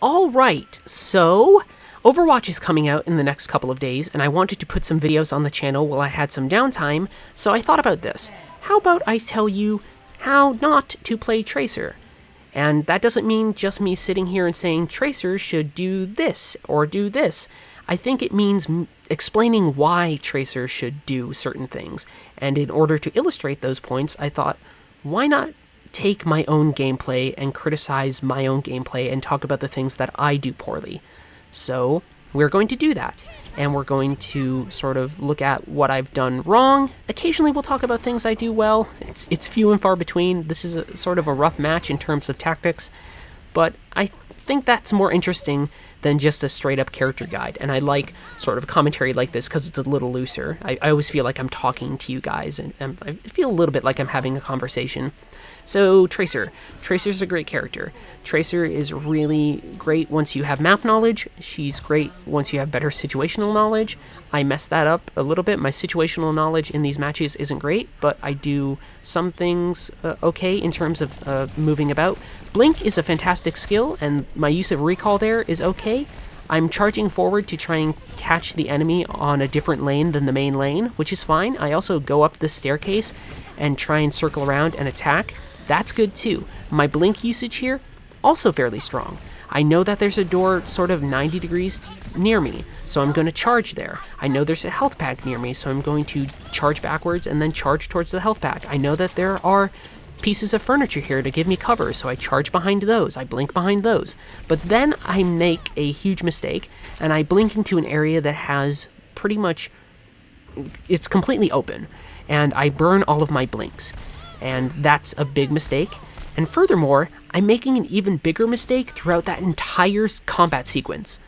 All right, so Overwatch is coming out in the next couple of days, and I wanted to put some videos on the channel while I had some downtime, so I thought about this. How about I tell you how not to play Tracer? And that doesn't mean just me sitting here and saying Tracer should do this or do this. I think it means explaining why Tracer should do certain things. And in order to illustrate those points, I thought, why not take my own gameplay and criticize my own gameplay and talk about the things that I do poorly. So we're going to do that, and we're going to sort of look at what I've done wrong. Occasionally we'll talk about things I do well. It's few and far between. This is sort of a rough match in terms of tactics, but I think that's more interesting than just a straight-up character guide, and I like sort of commentary like this because it's a little looser. I always feel like I'm talking to you guys, and I feel a little bit like I'm having a conversation. So, Tracer. Tracer's a great character. Tracer is really great once you have map knowledge. She's great once you have better situational knowledge. I messed that up a little bit. My situational knowledge in these matches isn't great, but I do some things okay in terms of moving about. Blink is a fantastic skill, and my use of recall there is okay. I'm charging forward to try and catch the enemy on a different lane than the main lane, which is fine. I also go up this staircase and try and circle around and attack. That's good too. My blink usage here, also fairly strong. I know that there's a door sort of 90 degrees near me, so I'm going to charge there. I know there's a health pack near me, so I'm going to charge backwards and then charge towards the health pack. I know that there are pieces of furniture here to give me cover, so I charge behind those, I blink behind those. But then I make a huge mistake, and I blink into an area that has pretty much, it's completely open, and I burn all of my blinks. And that's a big mistake. And furthermore, I'm making an even bigger mistake throughout that entire combat sequence.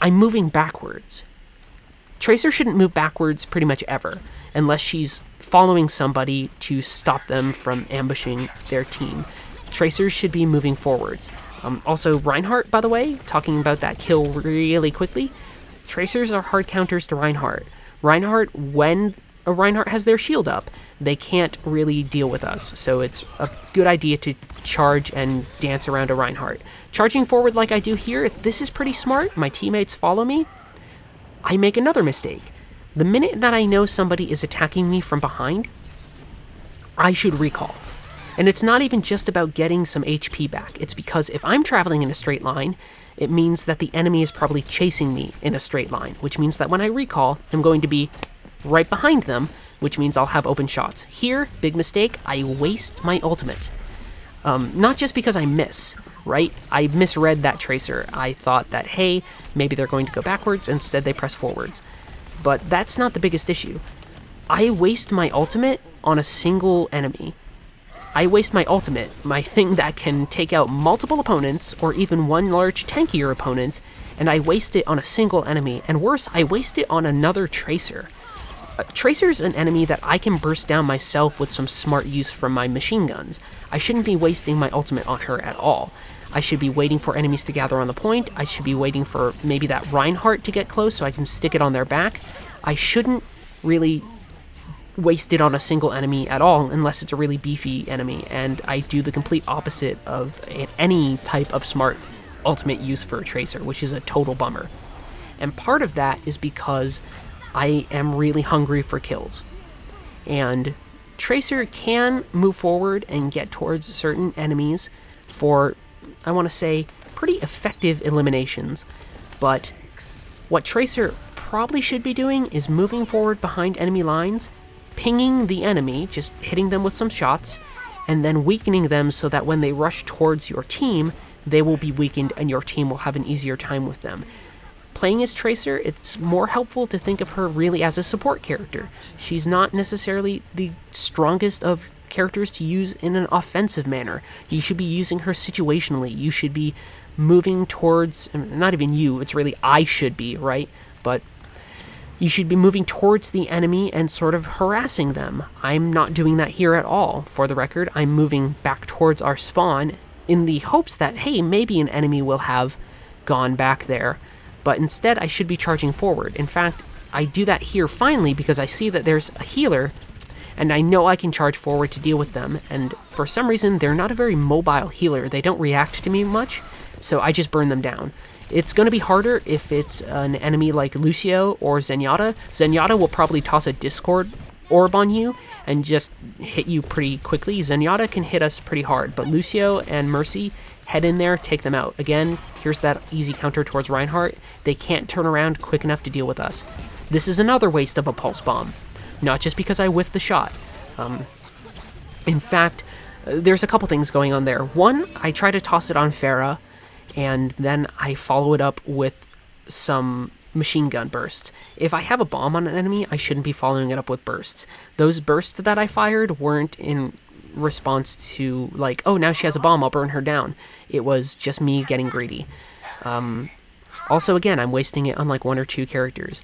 I'm moving backwards. Tracer shouldn't move backwards pretty much ever, unless she's following somebody to stop them from ambushing their team. Tracers should be moving forwards. Also, Reinhardt, by the way, talking about that kill really quickly, Tracers are hard counters to Reinhardt. Reinhardt, when a Reinhardt has their shield up, they can't really deal with us, so it's a good idea to charge and dance around a Reinhardt. Charging forward like I do here, this is pretty smart. My teammates follow me. I make another mistake. The minute that I know somebody is attacking me from behind, I should recall. And it's not even just about getting some HP back. It's because if I'm traveling in a straight line, it means that the enemy is probably chasing me in a straight line, which means that when I recall, I'm going to be right behind them, which means I'll have open shots. Here, big mistake, I waste my ultimate. Not just because I miss, right? I misread that Tracer. I thought that, hey, maybe they're going to go backwards, instead they press forwards. But that's not the biggest issue. I waste my ultimate on a single enemy. I waste my ultimate, my thing that can take out multiple opponents, or even one large tankier opponent, and I waste it on a single enemy, and worse, I waste it on another Tracer. Tracer's an enemy that I can burst down myself with some smart use from my machine guns. I shouldn't be wasting my ultimate on her at all. I should be waiting for enemies to gather on the point. I should be waiting for maybe that Reinhardt to get close so I can stick it on their back. I shouldn't really waste it on a single enemy at all unless it's a really beefy enemy, and I do the complete opposite of any type of smart ultimate use for a Tracer, which is a total bummer. And part of that is because I am really hungry for kills. And Tracer can move forward and get towards certain enemies for, I want to say, pretty effective eliminations. But what Tracer probably should be doing is moving forward behind enemy lines, pinging the enemy, just hitting them with some shots, and then weakening them so that when they rush towards your team, they will be weakened and your team will have an easier time with them. Playing as Tracer, it's more helpful to think of her really as a support character. She's not necessarily the strongest of characters to use in an offensive manner. You should be using her situationally. You should be moving towards, not even you, it's really I should be, right? But you should be moving towards the enemy and sort of harassing them. I'm not doing that here at all. For the record, I'm moving back towards our spawn in the hopes that, hey, maybe an enemy will have gone back there. But instead, I should be charging forward. In fact, I do that here finally because I see that there's a healer, and I know I can charge forward to deal with them. And for some reason, they're not a very mobile healer. They don't react to me much, so I just burn them down. It's going to be harder if it's an enemy like Lucio or Zenyatta. Zenyatta will probably toss a Discord orb on you and just hit you pretty quickly. Zenyatta can hit us pretty hard, but Lucio and Mercy, head in there, take them out. Again, here's that easy counter towards Reinhardt. They can't turn around quick enough to deal with us. This is another waste of a pulse bomb, not just because I whiffed the shot. In fact, there's a couple things going on there. One, I try to toss it on Pharah, and then I follow it up with some machine gun bursts. If I have a bomb on an enemy, I shouldn't be following it up with bursts. Those bursts that I fired weren't in response to, like, oh, now she has a bomb, I'll burn her down. It was just me getting greedy. Also, again, I'm wasting it on like 1 or 2 characters.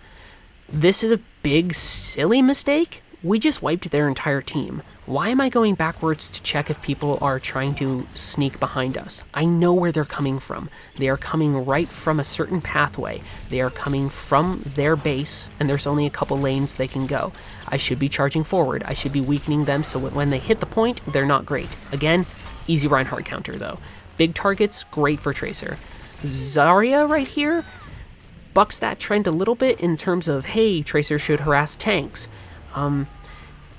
This is a big, silly mistake. We just wiped their entire team. Why am I going backwards to check if people are trying to sneak behind us? I know where they're coming from. They are coming right from a certain pathway. They are coming from their base, and there's only a couple lanes they can go. I should be charging forward. I should be weakening them so when they hit the point, they're not great. Again, easy Reinhardt counter, though. Big targets, great for Tracer. Zarya right here bucks that trend a little bit in terms of, hey, Tracer should harass tanks.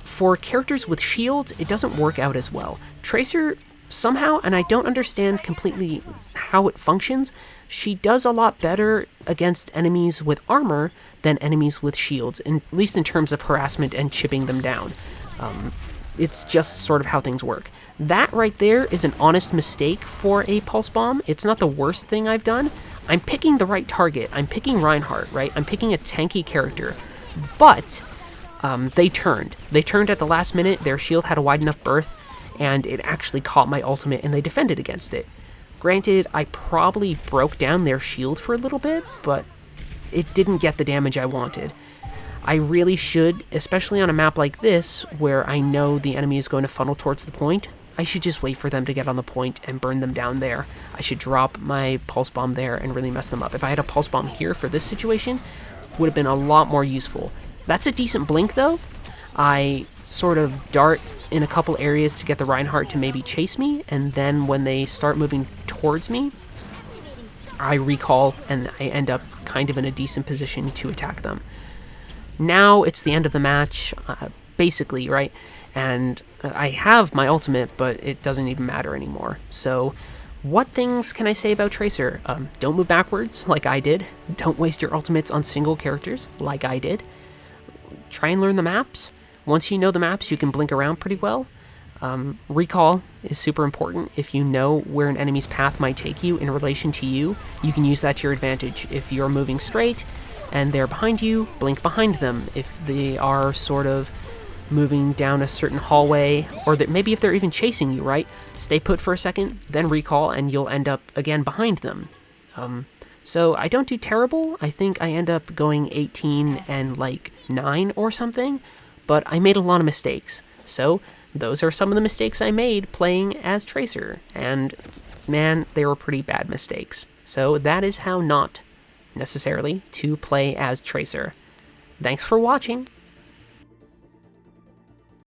For characters with shields, it doesn't work out as well. Tracer, somehow, and I don't understand completely how it functions, she does a lot better against enemies with armor than enemies with shields, at least in terms of harassment and chipping them down. It's just sort of how things work. That right there is an honest mistake for a pulse bomb. It's not the worst thing I've done. I'm picking the right target. I'm picking Reinhardt, right? I'm picking a tanky character. But they turned. They turned at the last minute. Their shield had a wide enough berth, and it actually caught my ultimate, and they defended against it. Granted, I probably broke down their shield for a little bit, but it didn't get the damage I wanted. I really should, especially on a map like this, where I know the enemy is going to funnel towards the point, I should just wait for them to get on the point and burn them down there. I should drop my pulse bomb there and really mess them up. If I had a pulse bomb here for this situation, it would have been a lot more useful. That's a decent blink, though. I sort of dart in a couple areas to get the Reinhardt to maybe chase me, and then when they start moving towards me, I recall, and I end up kind of in a decent position to attack them. Now it's the end of the match, basically, right? And I have my ultimate, but it doesn't even matter anymore. So what things can I say about Tracer? Don't move backwards like I did. Don't waste your ultimates on single characters like I did. Try and learn the maps. Once you know the maps, you can blink around pretty well. Recall is super important. If you know where an enemy's path might take you in relation to you, you can use that to your advantage. If you're moving straight and they're behind you, blink behind them. If they are sort of moving down a certain hallway, or that maybe if they're even chasing you, right? Stay put for a second, then recall, and you'll end up again behind them. So I don't do terrible. I think I end up going 18 and like 9 or something, but I made a lot of mistakes. So those are some of the mistakes I made playing as Tracer, and man, they were pretty bad mistakes. So that is how not necessarily to play as Tracer. Thanks for watching.